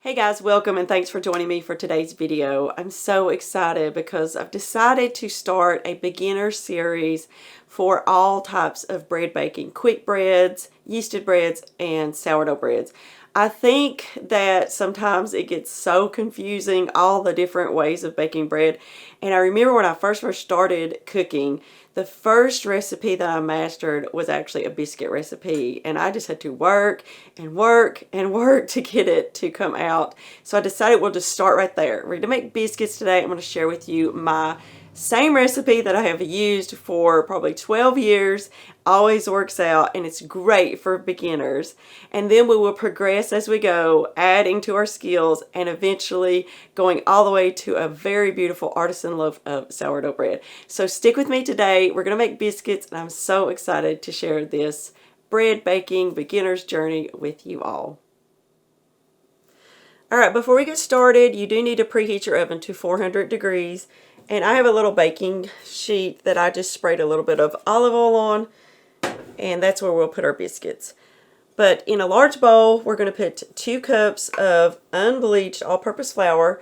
Hey guys, welcome and thanks for joining me for today's video. I'm so excited because I've decided to start a beginner series for all types of bread baking. Quick breads, yeasted breads, and sourdough breads. I think that sometimes it gets so confusing, all the different ways of baking bread. And I remember when I first started cooking, the first recipe that I mastered was actually a biscuit recipe, and I just had to work and work and work to get it to come out. So I decided we'll just start right there. We're going to make biscuits today. I'm going to share with you my same recipe that I have used for probably 12 years. Always works out, and it's great for beginners. And then we will progress as we go, adding to our skills and eventually going all the way to a very beautiful artisan loaf of sourdough bread. So stick with me today. We're going to make biscuits, and I'm so excited to share this bread baking beginner's journey with you all. All right, before we get started, you do need to preheat your oven to 400 degrees. And I have a little baking sheet that I just sprayed a little bit of olive oil on, and that's where we'll put our biscuits. But in a large bowl, we're going to put 2 cups of unbleached all-purpose flour.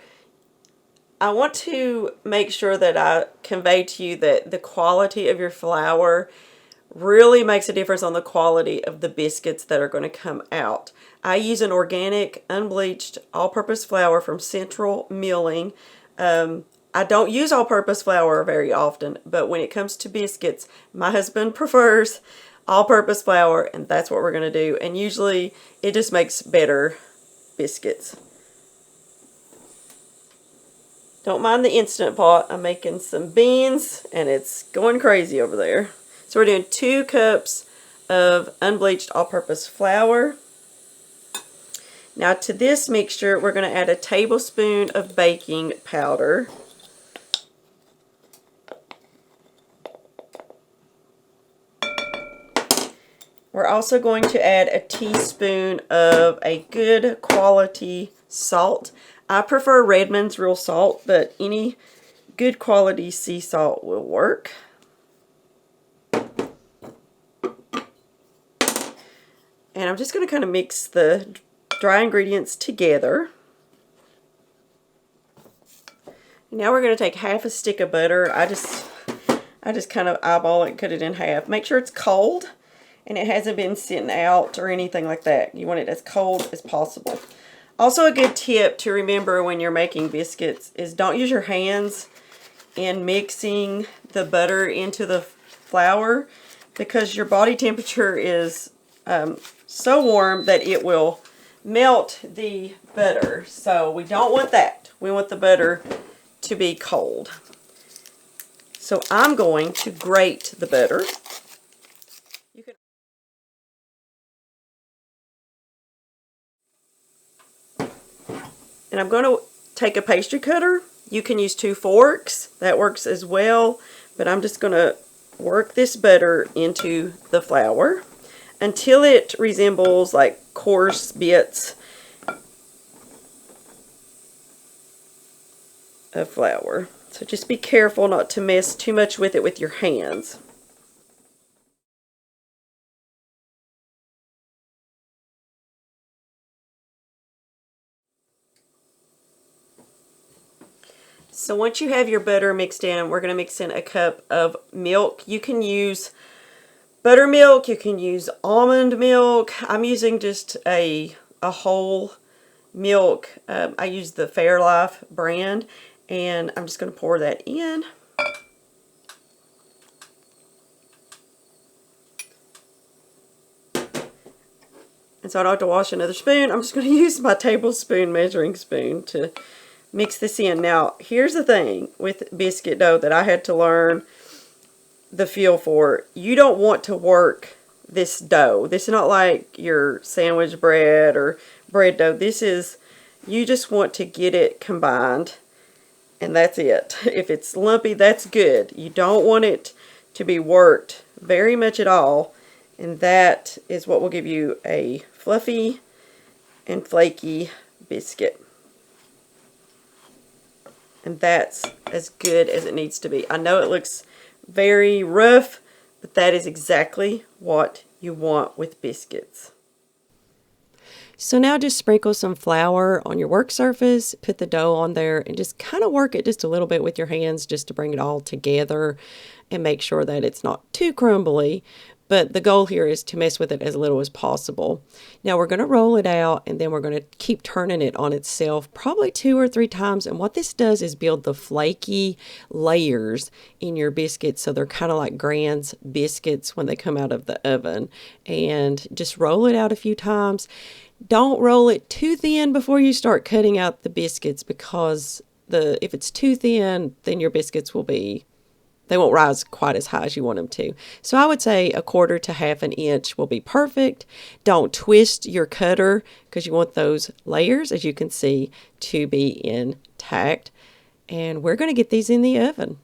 I want to make sure that I convey to you that the quality of your flour really makes a difference on the quality of the biscuits that are going to come out. I use an organic, unbleached, all-purpose flour from Central Milling. I don't use all-purpose flour very often, but when it comes to biscuits, my husband prefers all-purpose flour, and that's what we're going to do. And usually, it just makes better biscuits. Don't mind the Instant Pot. I'm making some beans, and it's going crazy over there. So we're doing 2 cups of unbleached all-purpose flour. Now to this mixture, we're going to add a tablespoon of baking powder. We're also going to add a teaspoon of a good quality salt. I prefer Redmond's real salt, but any good quality sea salt will work. And I'm just going to kind of mix the dry ingredients together. Now we're going to take half a stick of butter. I just kind of eyeball it and cut it in half. Make sure it's cold and it hasn't been sitting out or anything like that. You want it as cold as possible. Also, a good tip to remember when you're making biscuits is don't use your hands in mixing the butter into the flour, because your body temperature is so warm that it will melt the butter. So we don't want that. We want the butter to be cold. So I'm going to grate the butter. And I'm going to take a pastry cutter. You can use 2 forks. That works as well. But I'm just going to work this butter into the flour until it resembles like coarse bits of flour. So just be careful not to mess too much with it with your hands. So once you have your butter mixed in, we're going to mix in a cup of milk. You can use buttermilk, you can use almond milk. I'm using just a whole milk. I use the Fairlife brand, and I'm just going to pour that in. And so I don't have to wash another spoon. I'm just going to use my tablespoon measuring spoon to mix this in. Now, here's the thing with biscuit dough that I had to learn the feel for. You don't want to work this dough. This is not like your sandwich bread or bread dough. This is, you just want to get it combined, and that's it. If it's lumpy, that's good. You don't want it to be worked very much at all, and that is what will give you a fluffy and flaky biscuit. And that's as good as it needs to be. I know it looks very rough, but that is exactly what you want with biscuits. So now just sprinkle some flour on your work surface, put the dough on there, and just kind of work it just a little bit with your hands just to bring it all together and make sure that it's not too crumbly. But the goal here is to mess with it as little as possible. Now we're going to roll it out, and then we're going to keep turning it on itself probably 2 or 3 times. And what this does is build the flaky layers in your biscuits, so they're kind of like Grand's biscuits when they come out of the oven. And just roll it out a few times. Don't roll it too thin before you start cutting out the biscuits, because if it's too thin, then your biscuits they won't rise quite as high as you want them to. So I would say 1/4 to 1/2 inch will be perfect. Don't twist your cutter, because you want those layers, as you can see, to be intact. And we're going to get these in the oven.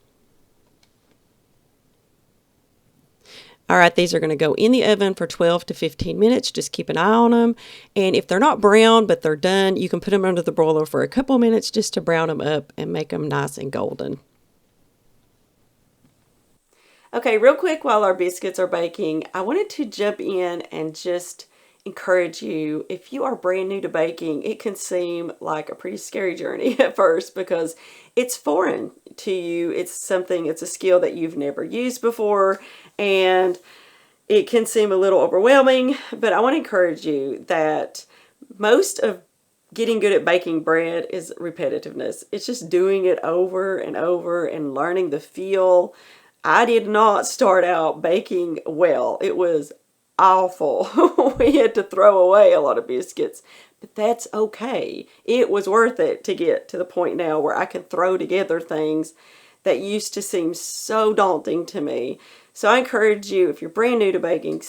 All right, these are going to go in the oven for 12 to 15 minutes. Just keep an eye on them. And if they're not brown, but they're done, you can put them under the broiler for a couple minutes just to brown them up and make them nice and golden. Okay, real quick, while our biscuits are baking, I wanted to jump in and just encourage you. If you are brand new to baking, it can seem like a pretty scary journey at first, because it's foreign to you. It's a skill that you've never used before, and it can seem a little overwhelming. But I want to encourage you that most of getting good at baking bread is repetitiveness. It's just doing it over and over and learning the feel. I did not start out baking well. It was awful. We had to throw away a lot of biscuits, but that's okay. It was worth it to get to the point now where I can throw together things that used to seem so daunting to me. So I encourage you, if you're brand new to baking,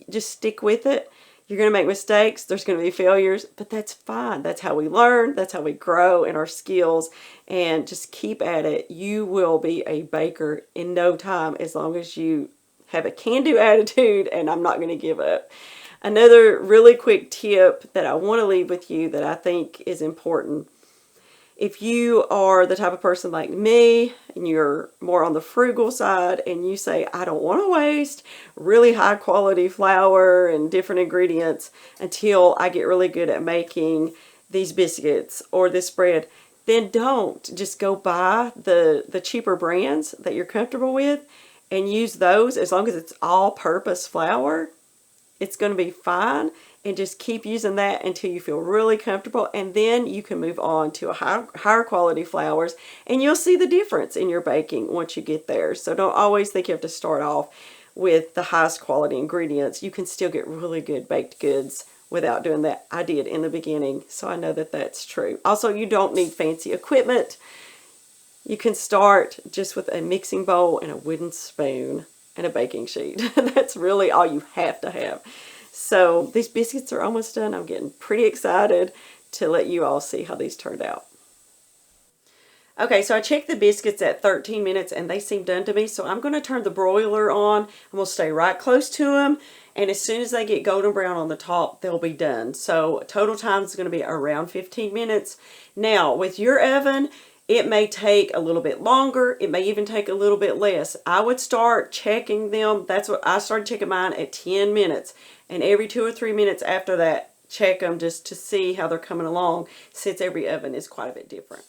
just stick with it. You're going to make mistakes. There's going to be failures, but that's fine. That's how we learn. That's how we grow in our skills, and just keep at it. You will be a baker in no time, as long as you have a can-do attitude, and I'm not going to give up. Another really quick tip that I want to leave with you that I think is important. If you are the type of person like me, and you're more on the frugal side, and you say, I don't want to waste really high quality flour and different ingredients until I get really good at making these biscuits or this bread, then don't. Just go buy the cheaper brands that you're comfortable with and use those. As long as it's all-purpose flour, it's going to be fine. And just keep using that until you feel really comfortable, and then you can move on to higher quality flours, and you'll see the difference in your baking once you get there. So don't always think you have to start off with the highest quality ingredients. You can still get really good baked goods without doing that. I did in the beginning, so I know that that's true. Also, you don't need fancy equipment. You can start just with a mixing bowl and a wooden spoon and a baking sheet. That's really all you have to have. So these biscuits are almost done. I'm getting pretty excited to let you all see how these turned out. Okay, so I checked the biscuits at 13 minutes and they seem done to me. So I'm going to turn the broiler on. I'm going to stay right close to them. And as soon as they get golden brown on the top, they'll be done. So total time is going to be around 15 minutes. Now, with your oven, it may take a little bit longer. It may even take a little bit less. I would start checking them. That's what I started checking mine at 10 minutes. And every 2 or 3 minutes after that, check them just to see how they're coming along, since every oven is quite a bit different.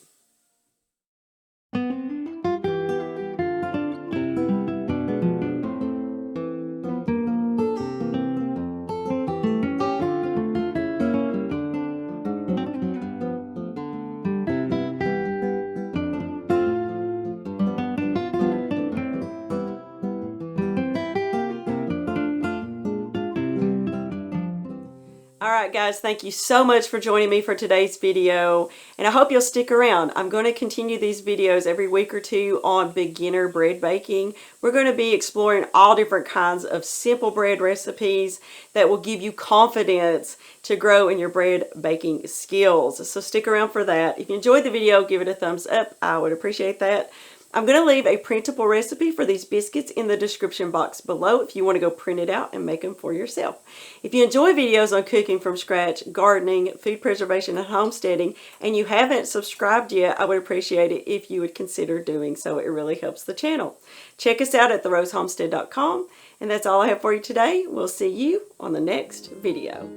Alright guys, thank you so much for joining me for today's video, and I hope you'll stick around. I'm going to continue these videos every week or two on beginner bread baking. We're going to be exploring all different kinds of simple bread recipes that will give you confidence to grow in your bread baking skills. So stick around for that. If you enjoyed the video, give it a thumbs up. I would appreciate that. I'm going to leave a printable recipe for these biscuits in the description box below if you want to go print it out and make them for yourself. If you enjoy videos on cooking from scratch, gardening, food preservation, and homesteading, and you haven't subscribed yet, I would appreciate it if you would consider doing so. It really helps the channel. Check us out at therosehomestead.com, and that's all I have for you today. We'll see you on the next video.